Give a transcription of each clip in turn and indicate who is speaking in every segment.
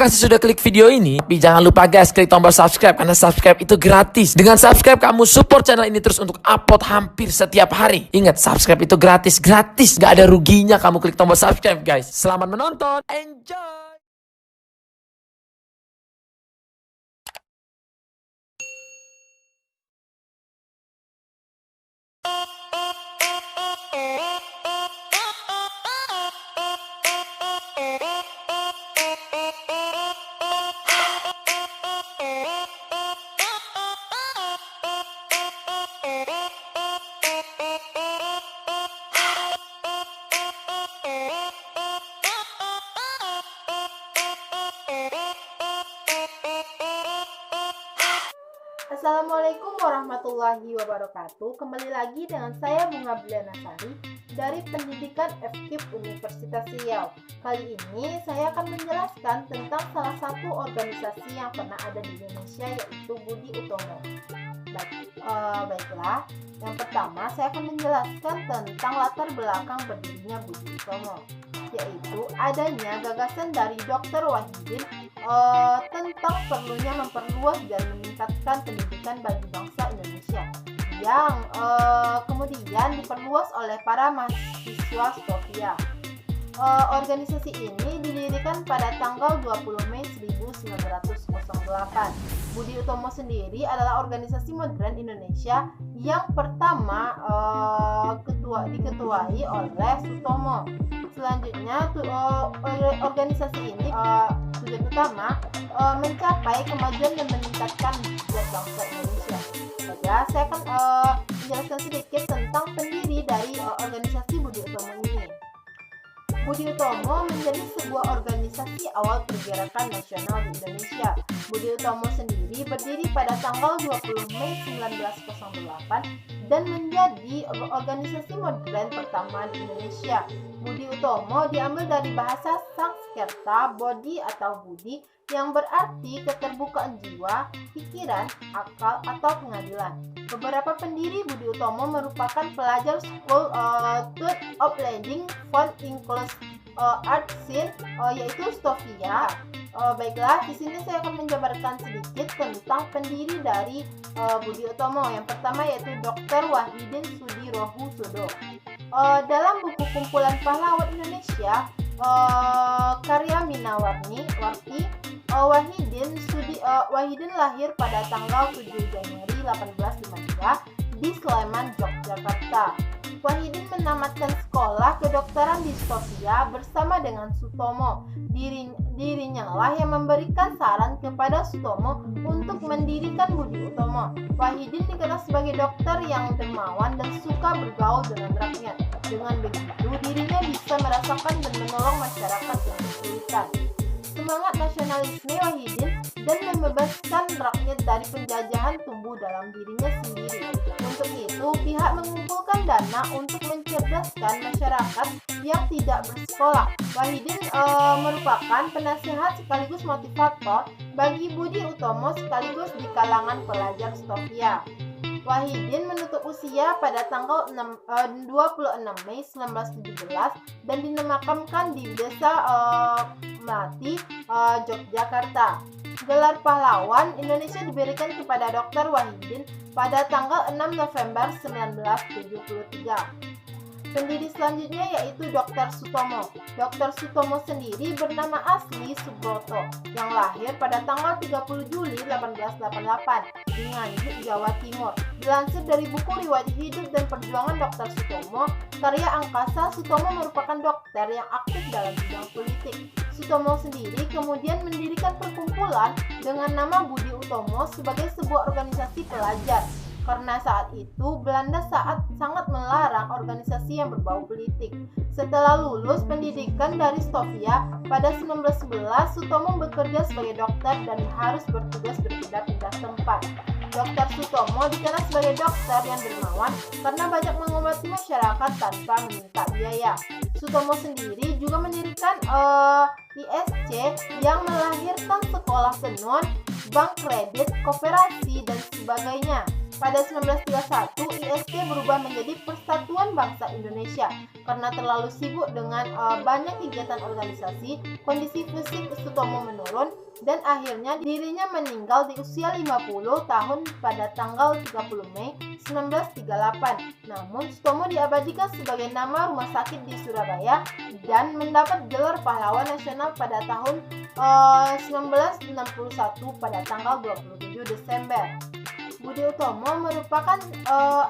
Speaker 1: kasih sudah klik video ini. Tapi jangan lupa guys, klik tombol subscribe karena subscribe itu gratis. Dengan subscribe kamu support channel ini terus untuk upload hampir setiap hari. Ingat, subscribe itu gratis, gak ada ruginya kamu klik tombol subscribe guys. Selamat menonton, enjoy.
Speaker 2: Assalamualaikum warahmatullahi wabarakatuh. Kembali lagi dengan saya Bunga Brianasari dari Pendidikan FKIP Universitas Riau. Kali ini saya akan menjelaskan tentang salah satu organisasi yang pernah ada di Indonesia, yaitu Budi Utomo. Baiklah, yang pertama saya akan menjelaskan tentang latar belakang berdirinya Budi Utomo, yaitu adanya gagasan dari Dr. Wahidin tentang perlunya memperluas dan meningkatkan pendidikan bagi bangsa Indonesia yang kemudian diperluas oleh para mahasiswa Stovia. Organisasi ini didirikan pada tanggal 20 Mei 1908. Budi Utomo sendiri adalah organisasi modern Indonesia yang pertama diketuai oleh Sutomo. Selanjutnya organisasi ini tujuan utama mencapai kemajuan dan meningkatkan buat bangsa Indonesia. Ya, saya akan menjelaskan sedikit tentang pendiri dari organisasi Budi Utomo ini. Budi Utomo menjadi sebuah organisasi awal pergerakan nasional di Indonesia. Budi Utomo sendiri berdiri pada tanggal 20 Mei 1908 dan menjadi organisasi modern pertama di Indonesia. Budi Utomo diambil dari bahasa Sanskerta Bodhi atau Budi yang berarti keterbukaan jiwa, pikiran, akal, atau pengadilan. Beberapa pendiri Budi Utomo merupakan pelajar School Third of Leading von Inclusive Art Scene, yaitu Stovia. Baiklah, di sini saya akan menjabarkan sedikit tentang pendiri dari Budi Utomo. Yang pertama yaitu Dr. Wahidin Sudirohusodo. Dalam buku kumpulan pahlawan Indonesia karya Minawarti, Wahidin lahir pada tanggal 7 Januari 1853 di Sleman, Yogyakarta. Wahidin menamatkan sekolah kedokteran di Stovia bersama dengan Sutomo. Dirinya lah yang memberikan saran kepada Sutomo untuk mendirikan Budi Utomo. Wahidin dikenal sebagai dokter yang dermawan dan suka bergaul dengan rakyat. Dengan begitu, dirinya bisa merasakan dan menolong masyarakat yang kesulitan. Semangat nasionalisme Wahidin dan membebaskan rakyat dari penjajahan tumbuh dalam dirinya sendiri. Untuk itu, pihak mengumpulkan dana untuk mencerdaskan masyarakat yang tidak bersekolah. Wahidin merupakan penasihat sekaligus motivator bagi Budi Utomo sekaligus di kalangan pelajar Stovia. Wahidin menutup usia pada tanggal 26 Mei 1917 dan dimakamkan di Desa Melati, Yogyakarta. Gelar pahlawan Indonesia diberikan kepada Dr. Wahidin pada tanggal 6 November 1973. Pendiri selanjutnya yaitu Dr. Sutomo. Dr. Sutomo sendiri bernama asli Subroto yang lahir pada tanggal 30 Juli 1888 di Nganjuk, Jawa Timur. Dilansir dari buku Riwayat Hidup dan Perjuangan Dr. Sutomo, karya Angkasa, Sutomo merupakan dokter yang aktif dalam bidang politik. Sutomo sendiri kemudian mendirikan perkumpulan dengan nama Budi Utomo sebagai sebuah organisasi pelajar. Karena saat itu Belanda sangat melarang organisasi yang berbau politik. Setelah lulus pendidikan dari Stovia pada 1911, Sutomo bekerja sebagai dokter dan harus bertugas berpindah-pindah tempat. Dr. Sutomo dikenal sebagai dokter yang dermawan karena banyak mengobati masyarakat tanpa meminta biaya. Sutomo sendiri juga mendirikan ISC yang melahirkan sekolah tenun, bank kredit, koperasi, dan sebagainya. Pada 1931, ISB berubah menjadi Persatuan Bangsa Indonesia. Karena terlalu sibuk dengan banyak kegiatan organisasi, kondisi fisik Sutomo menurun, dan akhirnya dirinya meninggal di usia 50 tahun pada tanggal 30 Mei 1938. Namun, Sutomo diabadikan sebagai nama rumah sakit di Surabaya dan mendapat gelar pahlawan nasional pada tahun 1961 pada tanggal 27 Desember. Budi Utomo merupakan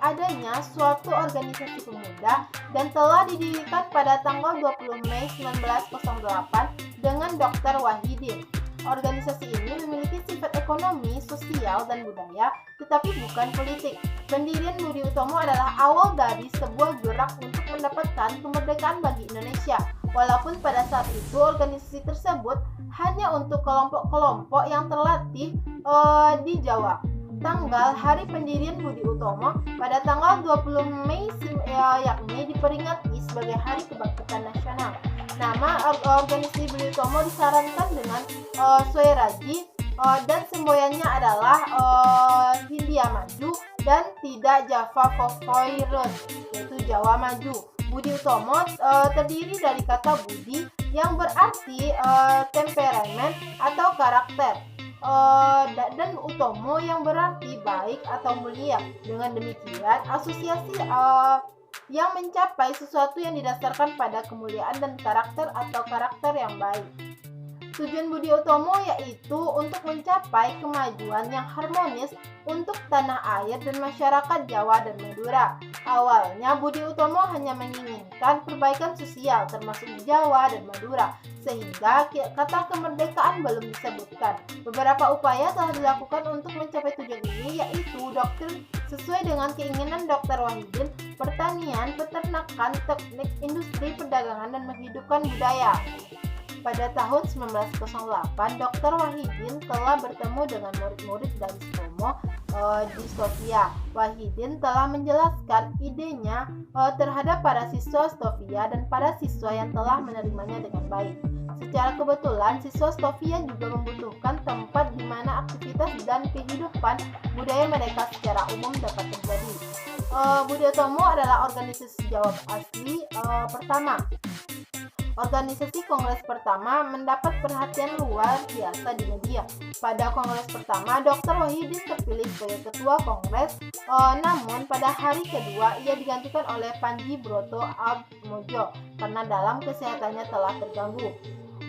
Speaker 2: adanya suatu organisasi pemuda dan telah didirikan pada tanggal 20 Mei 1908 dengan Dr. Wahidin. Organisasi ini memiliki sifat ekonomi, sosial, dan budaya, tetapi bukan politik. Pendirian Budi Utomo adalah awal dari sebuah gerak untuk mendapatkan kemerdekaan bagi Indonesia. Walaupun pada saat itu organisasi tersebut hanya untuk kelompok-kelompok yang terlatih di Jawa. Hari pendirian Budi Utomo pada tanggal 20 Mei yakni diperingati sebagai Hari Kebangkitan Nasional. Nama organisasi Budi Utomo disarankan dengan Soeraji dan semboyannya adalah Hindia Maju dan tidak Java Fofoirun, yaitu Jawa Maju. Budi Utomo terdiri dari kata budi yang berarti temperamen atau karakter. Dan Utomo yang berarti baik atau mulia. Dengan demikian, asosiasi yang mencapai sesuatu yang didasarkan pada kemuliaan dan karakter atau karakter yang baik. Tujuan Budi Utomo yaitu untuk mencapai kemajuan yang harmonis untuk tanah air dan masyarakat Jawa dan Madura. Awalnya Budi Utomo hanya menginginkan perbaikan sosial termasuk di Jawa dan Madura, sehingga kata kemerdekaan belum disebutkan. Beberapa upaya telah dilakukan untuk mencapai tujuan ini, yaitu doktrin sesuai dengan keinginan Dr. Wahidin, pertanian, peternakan, teknik, industri, perdagangan, dan menghidupkan budaya. Pada tahun 1908, Dr. Wahidin telah bertemu dengan murid-murid dari Sutomo di Sofia. Wahidin telah menjelaskan idenya terhadap para siswa Sofia dan para siswa yang telah menerimanya dengan baik. Secara kebetulan, siswa Sofia juga membutuhkan tempat di mana aktivitas dan kehidupan budaya mereka secara umum dapat terjadi. Budi Utomo adalah organisasi Jawa asli pertama. Organisasi Kongres pertama mendapat perhatian luar biasa di media. Pada Kongres pertama, Dr. Wahidin terpilih sebagai ketua Kongres, namun pada hari kedua ia digantikan oleh Panji Broto Atmojo karena dalam kesehatannya telah terganggu.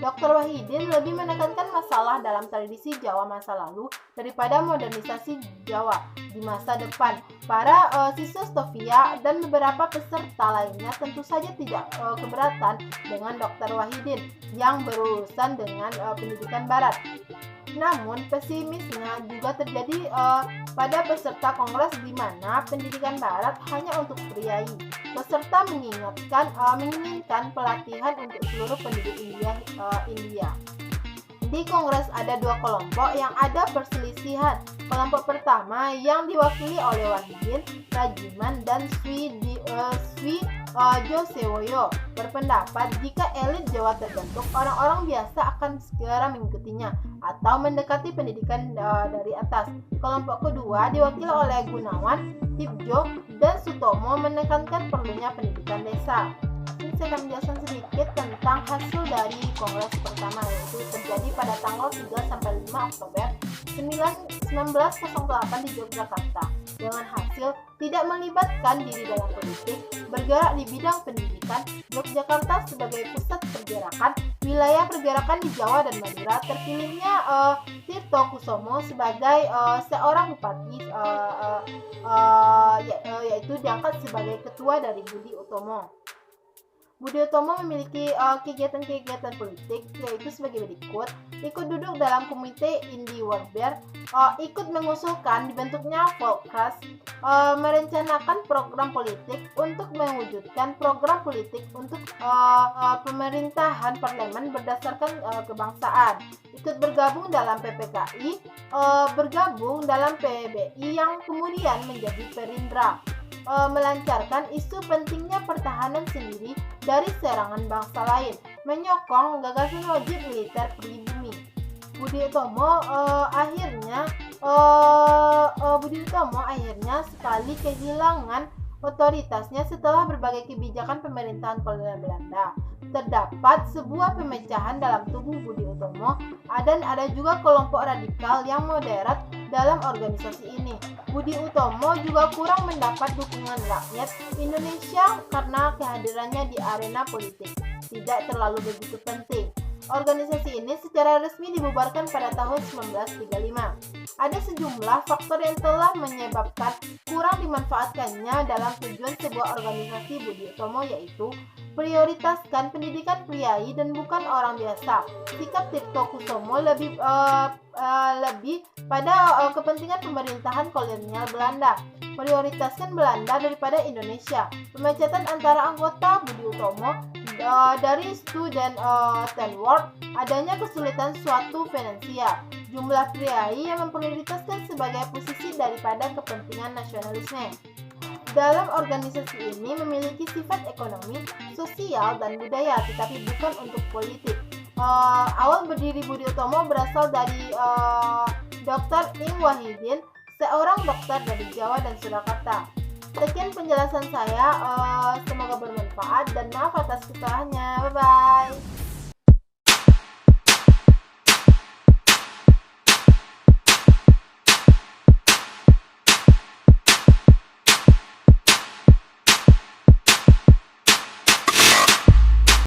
Speaker 2: Dr. Wahidin lebih menekankan masalah dalam tradisi Jawa masa lalu daripada modernisasi Jawa di masa depan. Para siswa Sofia dan beberapa peserta lainnya tentu saja tidak keberatan dengan Dr. Wahidin yang berurusan dengan pendidikan barat. Namun pesimisnya juga terjadi pada peserta kongres di mana pendidikan barat hanya untuk priai. Peserta menginginkan pelatihan untuk seluruh penduduk India. Di kongres ada dua kelompok yang ada perselisihan. Kelompok pertama yang diwakili oleh Wahidin, Rajiman, dan Swi Josewoyo berpendapat jika elit Jawa terbentuk, orang-orang biasa akan segera mengikutinya atau mendekati pendidikan dari atas. Kelompok kedua diwakili oleh Gunawan, Tipjo, dan Sutomo menekankan perlunya pendidikan desa. Ini saya akan menjelaskan sedikit tentang hasil dari kongres pertama, yaitu terjadi pada tanggal 3-5 Oktober 1908 di Yogyakarta. Dengan hasil tidak melibatkan diri dalam politik, bergerak di bidang pendidikan, Yogyakarta sebagai pusat pergerakan, wilayah pergerakan di Jawa dan Madura, terpilihnya Tirto Kusumo sebagai seorang bupati, yaitu diangkat sebagai ketua dari Budi Utomo. Budi Utomo memiliki kegiatan-kegiatan politik, yaitu sebagai berikut: ikut duduk dalam komite Indi Warber, ikut mengusulkan dibentuknya Volkras, merencanakan program politik untuk mewujudkan program politik untuk pemerintahan parlemen berdasarkan kebangsaan, ikut bergabung dalam PPKI, bergabung dalam PBI yang kemudian menjadi Perindra, melancarkan isu pentingnya pertahanan sendiri dari serangan bangsa lain, menyokong gagasan wajib militer pribumi. Budi Utomo akhirnya Budi Utomo akhirnya sekali kehilangan otoritasnya setelah berbagai kebijakan pemerintahan kolonial Belanda. Terdapat sebuah pemecahan dalam tubuh Budi Utomo dan ada juga kelompok radikal yang moderat dalam organisasi ini. Budi Utomo juga kurang mendapat dukungan rakyat Indonesia karena kehadirannya di arena politik tidak terlalu begitu penting. Organisasi ini secara resmi dibubarkan pada tahun 1935. Ada sejumlah faktor yang telah menyebabkan kurang dimanfaatkannya dalam tujuan sebuah organisasi Budi Utomo, yaitu prioritaskan pendidikan priai dan bukan orang biasa. Sikap Tirto Kusumo lebih pada kepentingan pemerintahan kolonial Belanda, prioritaskan Belanda daripada Indonesia. Pemecatan antara anggota Budi Utomo dari Student Tenward, adanya kesulitan suatu finansial, jumlah priai yang memprioritaskan sebagai posisi daripada kepentingan nasionalisme. Dalam organisasi ini memiliki sifat ekonomi, sosial, dan budaya, tetapi bukan untuk politik. Awal berdiri Budi Utomo berasal dari Dr. Ing Wahidin, seorang dokter dari Jawa dan Surakarta. Sekian penjelasan saya, semoga bermanfaat dan maaf atas kesalahannya. Bye-bye.